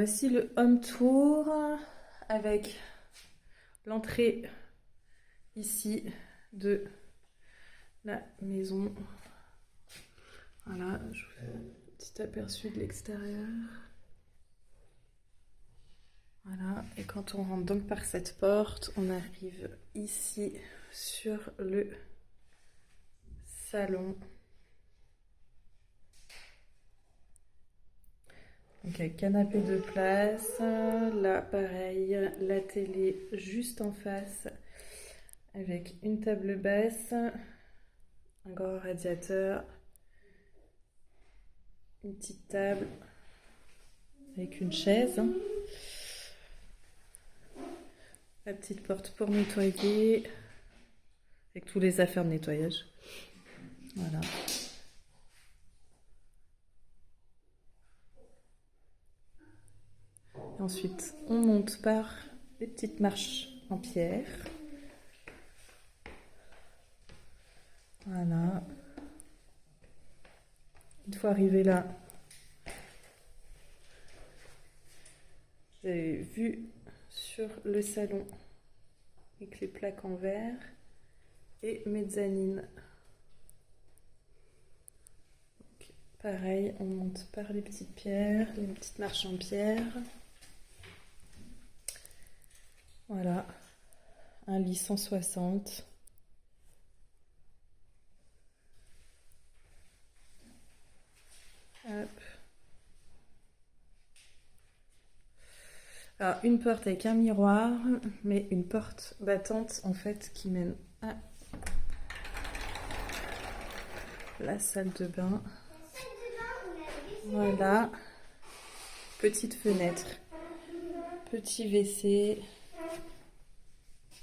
voici le home tour avec l'entrée ici de la maison. Voilà, je vous fais un petit aperçu de l'extérieur. Voilà, et quand on rentre donc par cette porte, on arrive ici sur le salon. Donc avec canapé de place, là pareil, la télé juste en face avec une table basse, un grand radiateur, une petite table avec une chaise, la petite porte pour nettoyer avec tous les affaires de nettoyage. Voilà. Et ensuite, on monte par des petites marches en pierre. Voilà. Une fois arrivé là, vous avez vu sur le salon avec les plaques en verre et mezzanine. Donc, pareil, on monte par les petites pierres, les petites marches en pierre. Voilà, un lit 160. Hop. Alors, une porte avec un miroir, mais une porte battante en fait qui mène à la salle de bain. Voilà, petite fenêtre, petit WC,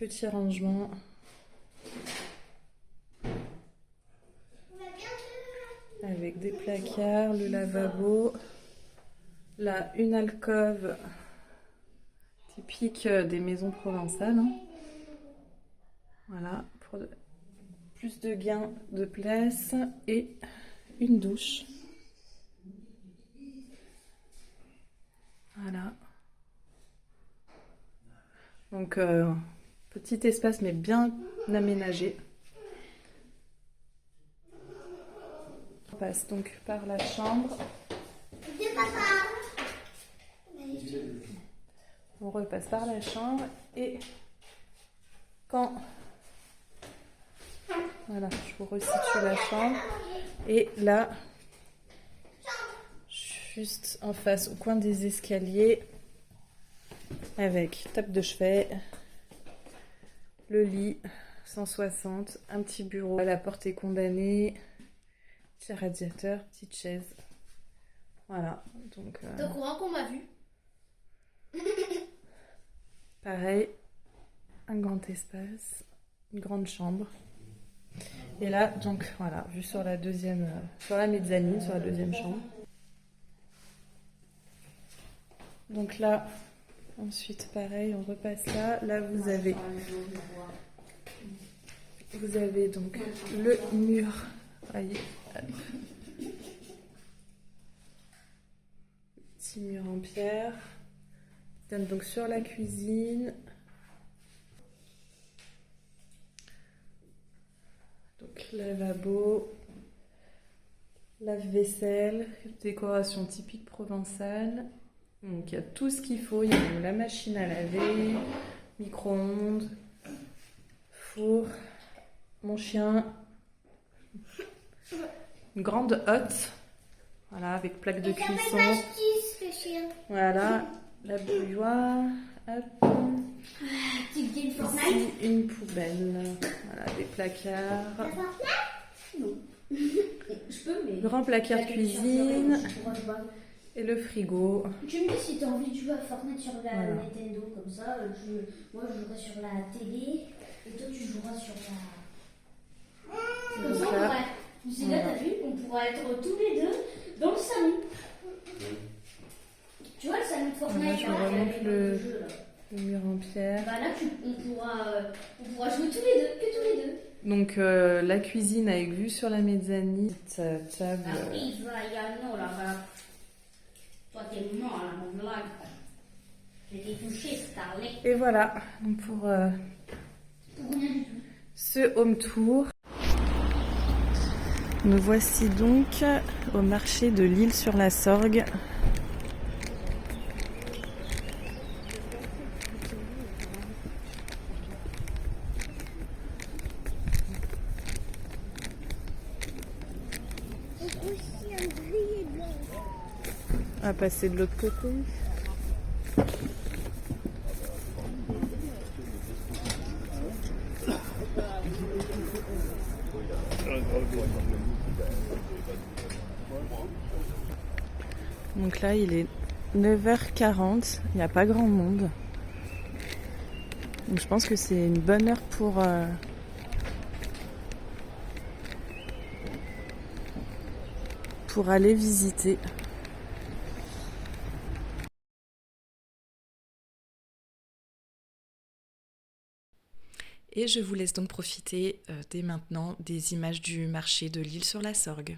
petit rangement. Avec des placards, le lavabo. Là, une alcôve typique des maisons provençales. Voilà, pour plus de gain de place. Et une douche. Voilà. Donc, petit espace mais bien aménagé. On passe donc par la chambre. On repasse par la chambre et quand... Voilà, je vous resitue la chambre. Et là, juste en face, au coin des escaliers, avec table de chevet, le lit, 160, un petit bureau. La porte est condamnée, petit radiateur, petite chaise. Voilà, donc... T'es au courant qu'on m'a vu? Pareil, un grand espace, une grande chambre. Et là, donc voilà, vue sur la deuxième, sur la mezzanine, sur la deuxième chambre. Donc là, ensuite pareil, on repasse là. Là, vous avez donc le mur. Voyez, petit mur en pierre. Qui donne donc sur la cuisine. Donc lavabo, lave-vaisselle, décoration typique provençale. Donc il y a tout ce qu'il faut, il y a la machine à laver, micro-ondes, four, mon chien, une grande hotte, voilà, avec plaque de cuisson. Voilà, la bouilloire, hop. Ici, une poubelle, voilà, des placards. Non. Je peux, mais... Grand placard de cuisine. Et le frigo. Tu me dis si tu as envie de jouer à Fortnite sur la Nintendo, comme ça, moi je jouerai sur la télé et toi tu joueras sur la... Comme ça, on pourrait... C'est là, t'as vu, on pourra être tous les deux dans le salon. Tu vois le salon de Fortnite, là, je là, remonte le jeu, là. Le mur en pierre. Bah là, on pourra jouer tous les deux, que tous les deux. Donc la cuisine avec vue sur la mezzanine, table. Ah oui, il y a un nom là-bas. Toi, t'es mort, là, mon blague. Je t'ai touché, Starlet. Et voilà, donc pour Pour rien du tout. ce home tour. Nous voici donc au marché de l'Île-sur-la-Sorgue. On va passer de l'autre côté. Donc là, il est 9h40, il n'y a pas grand monde. Donc je pense que c'est une bonne heure pour aller visiter. Et je vous laisse donc profiter dès maintenant des images du marché de l'Île-sur-la-Sorgue.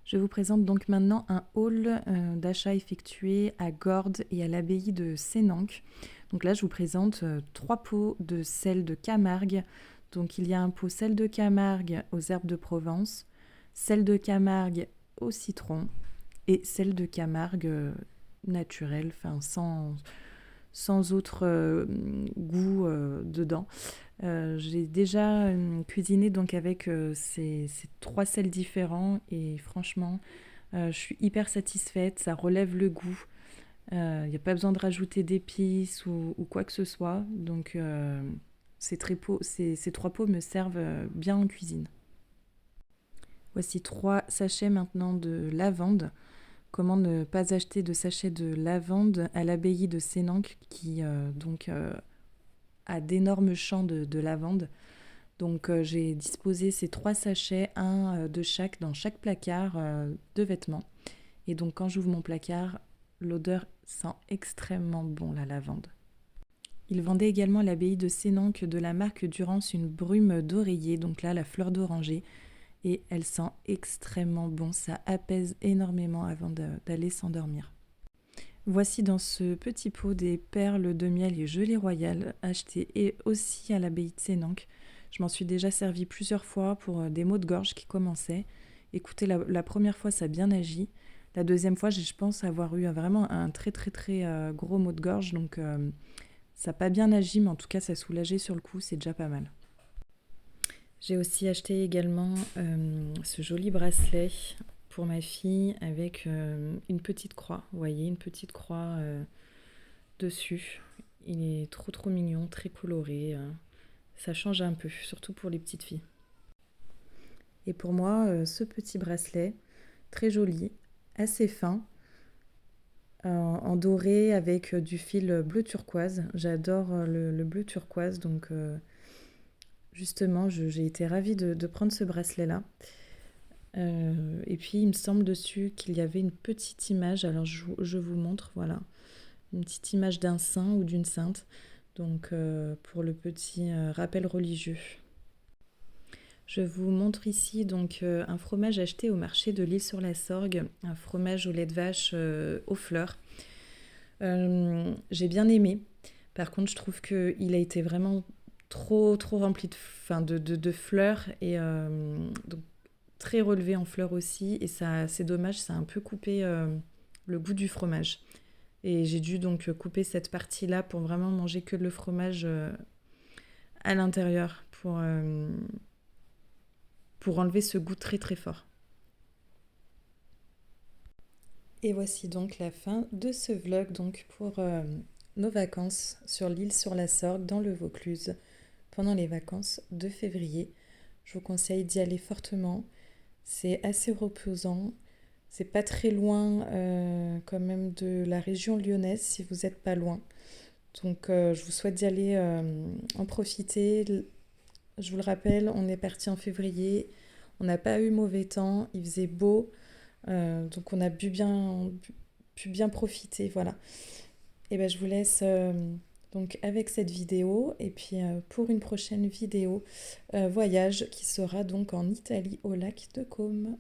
Je vous présente donc maintenant un haul d'achat effectué à Gordes et à l'abbaye de Sénanque. Donc là, je vous présente 3 pots de sel de Camargue. Donc il y a un pot sel de Camargue aux herbes de Provence, sel de Camargue au citron et sel de Camargue naturel, enfin sans autre goût dedans. J'ai déjà cuisiné donc avec ces 3 sels différents et franchement, je suis hyper satisfaite, ça relève le goût. Il n'y a pas besoin de rajouter d'épices ou quoi que ce soit. Donc ces 3 pots me servent bien en cuisine. Voici 3 sachets maintenant de lavande. Comment ne pas acheter de sachets de lavande à l'abbaye de Sénanque qui a d'énormes champs de lavande. Donc j'ai disposé ces 3 sachets, un de chaque dans chaque placard de vêtements. Et donc quand j'ouvre mon placard, l'odeur sent extrêmement bon la lavande. Il vendait également à l'abbaye de Sénanque de la marque Durance une brume d'oreiller, donc là la fleur d'oranger. Et elle sent extrêmement bon, ça apaise énormément avant d'aller s'endormir. Voici dans ce petit pot des perles de miel et gelée royale achetées et aussi à l'abbaye de Sénanque. Je m'en suis déjà servi plusieurs fois pour des maux de gorge qui commençaient. Écoutez, la première fois ça a bien agi. La deuxième fois, je pense avoir eu vraiment un très gros maux de gorge. Donc ça n'a pas bien agi, mais en tout cas ça soulageait sur le coup, c'est déjà pas mal. J'ai aussi acheté également ce joli bracelet pour ma fille avec une petite croix. Vous voyez, une petite croix dessus. Il est trop mignon, très coloré. Ça change un peu, surtout pour les petites filles. Et pour moi, ce petit bracelet, très joli, assez fin, en doré avec du fil bleu turquoise. J'adore le bleu turquoise, donc justement, j'ai été ravie de prendre ce bracelet-là. Et puis, il me semble dessus qu'il y avait une petite image. Alors, je vous montre, voilà. Une petite image d'un saint ou d'une sainte. Donc, pour le petit rappel religieux. Je vous montre ici donc un fromage acheté au marché de l'Île-sur-la-Sorgue. Un fromage au lait de vache aux fleurs. J'ai bien aimé. Par contre, je trouve qu'il a été vraiment trop rempli de fleurs et donc très relevé en fleurs aussi, et ça c'est dommage, ça a un peu coupé le goût du fromage, et j'ai dû donc couper cette partie là pour vraiment manger que le fromage à l'intérieur pour enlever ce goût très fort. Et voici donc la fin de ce vlog donc pour nos vacances sur l'île sur la Sorgue dans le Vaucluse pendant les vacances de février. Je vous conseille d'y aller fortement. C'est assez reposant. C'est pas très loin quand même de la région lyonnaise si vous n'êtes pas loin. Donc je vous souhaite d'y aller en profiter. Je vous le rappelle, on est parti en février. On n'a pas eu mauvais temps. Il faisait beau. Donc on a pu bien profiter. Voilà. Et ben je vous laisse donc avec cette vidéo. Et puis pour une prochaine vidéo voyage qui sera donc en Italie au lac de Côme.